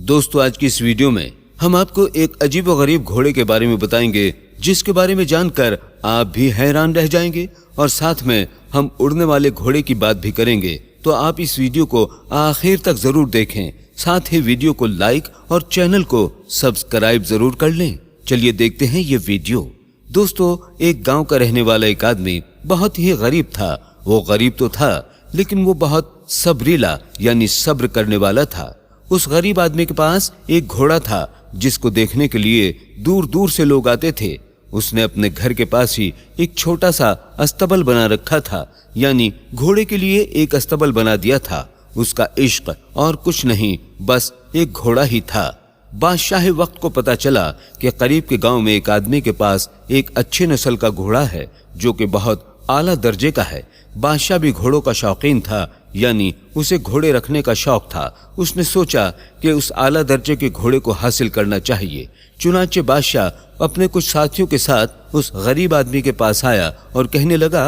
दोस्तों, आज की इस वीडियो में हम आपको एक अजीब व गरीब घोड़े के बारे में बताएंगे, जिसके बारे में जानकर आप भी हैरान रह जाएंगे। और साथ में हम उड़ने वाले घोड़े की बात भी करेंगे। तो आप इस वीडियो को आखिर तक जरूर देखें। साथ ही वीडियो को लाइक और चैनल को सब्सक्राइब जरूर कर लें। चलिए देखते हैं ये वीडियो। दोस्तों, एक गांव का रहने वाला एक आदमी बहुत ही गरीब था। वो गरीब तो था, लेकिन वो बहुत सबरीला यानी सब्र करने वाला था। उस गरीब आदमी के पास एक घोड़ा था, जिसको देखने के लिए दूर दूर से लोग आते थे। उसने अपने घर के पास ही एक छोटा सा अस्तबल बना रखा था, यानी घोड़े के लिए एक अस्तबल बना दिया था। उसका इश्क और कुछ नहीं, बस एक घोड़ा ही था। बादशाह वक्त को पता चला कि करीब के गांव में एक आदमी के पास एक अच्छे नस्ल का घोड़ा है, जो कि बहुत आला दर्जे का है। बादशाह भी घोड़ों का शौकीन था, यानी उसे घोड़े रखने का शौक था। उसने सोचा कि उस आला दर्जे के घोड़े को हासिल करना चाहिए। चुनांचे बादशाह अपने कुछ साथियों के साथ उस गरीब आदमी के पास आया और कहने लगा,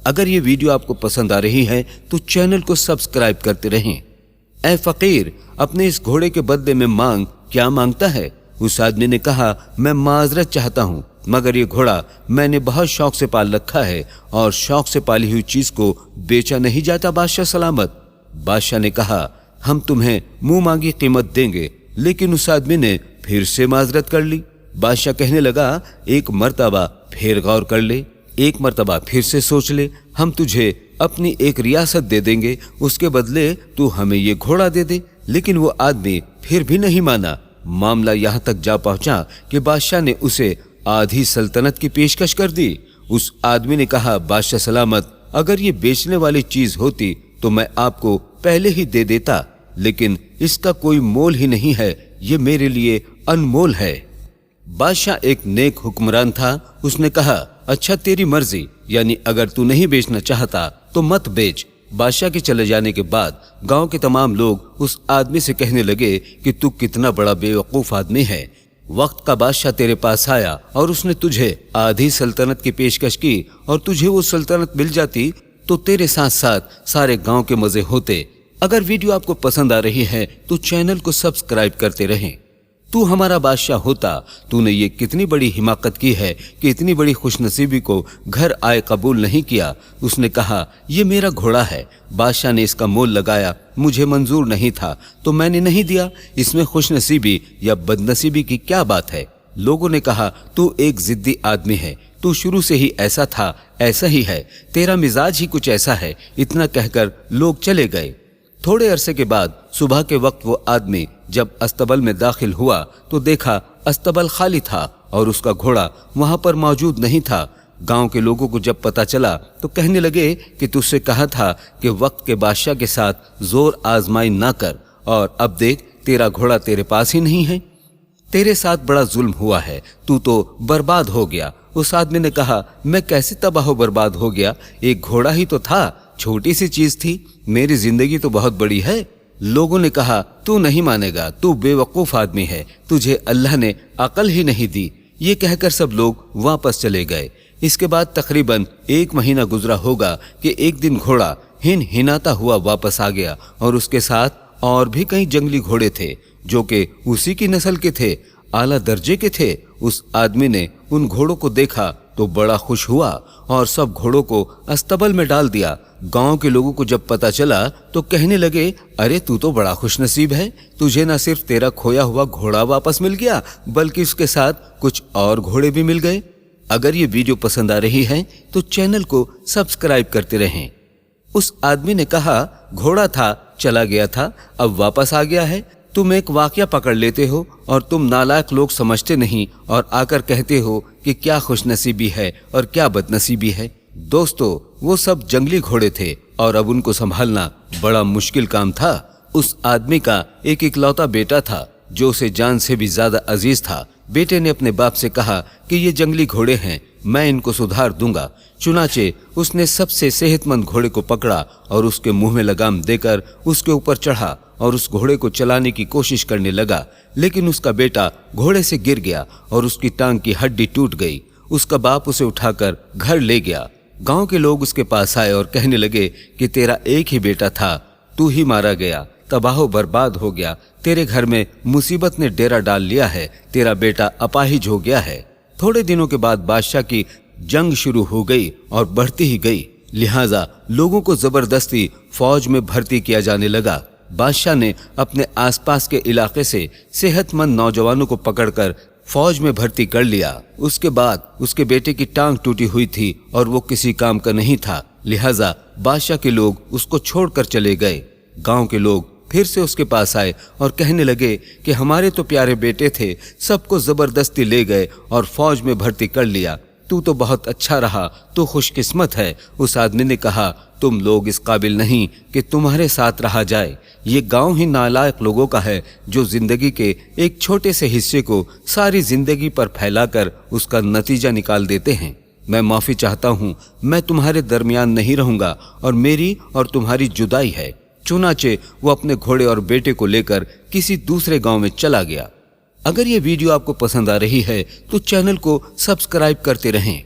अगर ये वीडियो आपको पसंद आ रही है तो चैनल को सब्सक्राइब करते रहें। ऐ फकीर, अपने इस घोड़े के बदले में मांग क्या मांगता है? उस आदमी ने कहा, मैं माजरत चाहता हूँ, मगर ये घोड़ा मैंने बहुत शौक से पाल रखा है और शौक से पाली हुई चीज को बेचा नहीं जाता। बादशाह सलामत। बादशाह ने कहा, हम तुम्हें मुंह मांगी कीमत देंगे। लेकिन उस आदमी ने फिर से माजरत कर ली। बादशाह कहने लगा, एक मर्तबा फिर गौर कर ले, एक मर्तबा फिर से सोच ले। हम तुझे अपनी एक रियासत दे देंगे, उसके बदले तू हमें ये घोड़ा दे दे। लेकिन वो आदमी फिर भी नहीं माना। मामला यहाँ तक जा पहुंचा कि बादशाह ने उसे आधी सल्तनत की पेशकश कर दी। उस आदमी ने कहा, बादशाह सलामत, अगर ये बेचने वाली चीज होती तो मैं आपको पहले ही दे देता, लेकिन इसका कोई मोल ही नहीं है, ये मेरे लिए अनमोल है। बादशाह एक नेक हुक्मरान था। उसने कहा, अच्छा तेरी मर्जी, यानी अगर तू नहीं बेचना चाहता तो मत बेच। बादशाह के चले जाने के बाद गांव के तमाम लोग उस आदमी से कहने लगे कि तू कितना बड़ा बेवकूफ आदमी है। वक्त का बादशाह तेरे पास आया और उसने तुझे आधी सल्तनत की पेशकश की, और तुझे वो सल्तनत मिल जाती तो तेरे साथ साथ सारे गांव के मजे होते। अगर वीडियो आपको पसंद आ रही है तो चैनल को सब्सक्राइब करते रहें। तू हमारा बादशाह होता, तूने ये कितनी बड़ी हिमाकत की है कि इतनी बड़ी खुशनसीबी को घर आए कबूल नहीं किया। उसने कहा, ये मेरा घोड़ा है, बादशाह ने इसका मोल लगाया, मुझे मंजूर नहीं था तो मैंने नहीं दिया। इसमें खुशनसीबी या बदनसीबी की क्या बात है? लोगों ने कहा, तू एक जिद्दी आदमी है, तू शुरू से ही ऐसा था, ऐसा ही है, तेरा मिजाज ही कुछ ऐसा है। इतना कहकर लोग चले गए। थोड़े अरसे के बाद सुबह के वक्त वो आदमी जब अस्तबल में दाखिल हुआ तो देखा अस्तबल खाली था और उसका घोड़ा वहां पर मौजूद नहीं था। गांव के लोगों को जब पता चला तो कहने लगे कि तुझसे कहा था कि वक्त के बादशाह के साथ जोर आजमाई ना कर, और अब देख तेरा घोड़ा तेरे पास ही नहीं है। तेरे साथ बड़ा जुल्म हुआ है, तू तो बर्बाद हो गया। उस आदमी ने कहा, मैं कैसे तबाह बर्बाद हो गया? एक घोड़ा ही तो था, छोटी सी चीज थी, मेरी जिंदगी तो बहुत बड़ी है। लोगों ने कहा, तू नहीं मानेगा, तू बेवकूफ आदमी है, तुझे अल्लाह ने अकल ही नहीं दी। ये कहकर सब लोग वापस चले गए। इसके बाद तकरीबन 1 महीना गुजरा होगा कि एक दिन घोड़ा हिनाता हुआ वापस आ गया, और उसके साथ और भी कई जंगली घोड़े थे, जो कि उसी की नस्ल के थे, आला दर्जे के थे। उस आदमी ने उन घोड़ों को देखा तो बड़ा खुश हुआ और सब घोड़ों को अस्तबल में डाल दिया। गांव के लोगों को जब पता चला तो कहने लगे, अरे तू तो बड़ा खुशनसीब है, तुझे न सिर्फ तेरा खोया हुआ घोड़ा वापस मिल गया, बल्कि उसके साथ कुछ और घोड़े भी मिल गए। अगर ये वीडियो पसंद आ रही है तो चैनल को सब्सक्राइब करते रहें। उस आदमी ने कहा, घोड़ा था, चला गया था, अब वापस आ गया है। तुम एक वाकया पकड़ लेते हो और तुम नालायक लोग समझते नहीं और आकर कहते हो कि क्या खुशनसीबी है और क्या बदनसीबी है। दोस्तों, वो सब जंगली घोड़े थे और अब उनको संभालना बड़ा मुश्किल काम था। उस आदमी का एक इकलौता बेटा था, जो उसे जान से भी ज्यादा अजीज था। बेटे ने अपने बाप से कहा कि ये जंगली घोड़े हैं, मैं इनको सुधार दूंगा। चुनाचे उसने सबसे सेहतमंद घोड़े को पकड़ा और उसके मुंह में लगाम देकर उसके ऊपर चढ़ा और उस घोड़े को चलाने की कोशिश करने लगा। लेकिन उसका बेटा घोड़े से गिर गया और उसकी टांग की हड्डी टूट गई। उसका बाप उसे उठाकर घर ले गया। गांव के लोग उसके पास आए और कहने लगे कि तेरा एक ही बेटा था, तू ही मारा गया। तबाह बर्बाद हो गया, तेरे घर में मुसीबत ने डेरा डाल लिया है, तेरा बेटा अपाहिज हो गया है। थोड़े दिनों के बाद बादशाह की जंग शुरू हो गई और बढ़ती ही गई, लिहाजा लोगों को जबरदस्ती फौज में भर्ती किया जाने लगा। बादशाह ने अपने आसपास के इलाके से सेहतमंद नौजवानों को पकड़कर फौज में भर्ती कर लिया। उसके बाद उसके बेटे की टांग टूटी हुई थी और वो किसी काम का नहीं था, लिहाजा बादशाह के लोग उसको छोड़कर चले गए। गांव के लोग फिर से उसके पास आए और कहने लगे कि हमारे तो प्यारे बेटे थे, सबको जबरदस्ती ले गए और फौज में भर्ती कर लिया। तू तो बहुत अच्छा रहा, तू खुशकिस्मत है। उस आदमी ने कहा, तुम लोग इस काबिल नहीं कि तुम्हारे साथ रहा जाए। ये गांव ही नालायक लोगों का है जो जिंदगी के एक छोटे से हिस्से को सारी जिंदगी पर फैलाकर उसका नतीजा निकाल देते हैं। मैं माफी चाहता हूँ, मैं तुम्हारे दरमियान नहीं रहूंगा और मेरी और तुम्हारी जुदाई है। चुनाचे वो अपने घोड़े और बेटे को लेकर किसी दूसरे गांव में चला गया। अगर ये वीडियो आपको पसंद आ रही है तो चैनल को सब्सक्राइब करते रहें।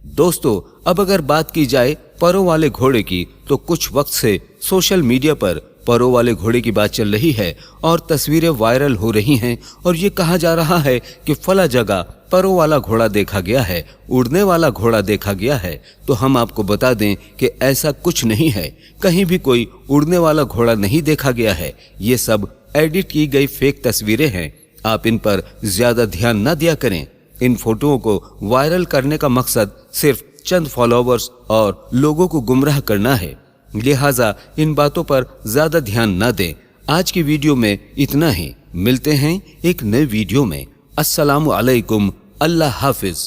दोस्तों, अब अगर बात की जाए परों वाले घोड़े की, तो कुछ वक्त से सोशल मीडिया पर परों वाले घोड़े की बात चल रही है और तस्वीरें वायरल हो रही हैं और ये कहा जा रहा है कि फला जगह परों वाला घोड़ा देखा गया है, उड़ने वाला घोड़ा देखा गया है। तो हम आपको बता दें कि ऐसा कुछ नहीं है, कहीं भी कोई उड़ने वाला घोड़ा नहीं देखा गया है। ये सब एडिट की गई फेक तस्वीरें हैं, आप इन पर ज्यादा ध्यान न दिया करें। इन फोटोओं को वायरल करने का मकसद सिर्फ चंद फॉलोवर्स और लोगों को गुमराह करना है, लिहाजा इन बातों पर ज्यादा ध्यान न दें। आज की वीडियो में इतना ही, मिलते हैं एक नए वीडियो में। अस्सलामु अलैकुम, अल्लाह हाफिज।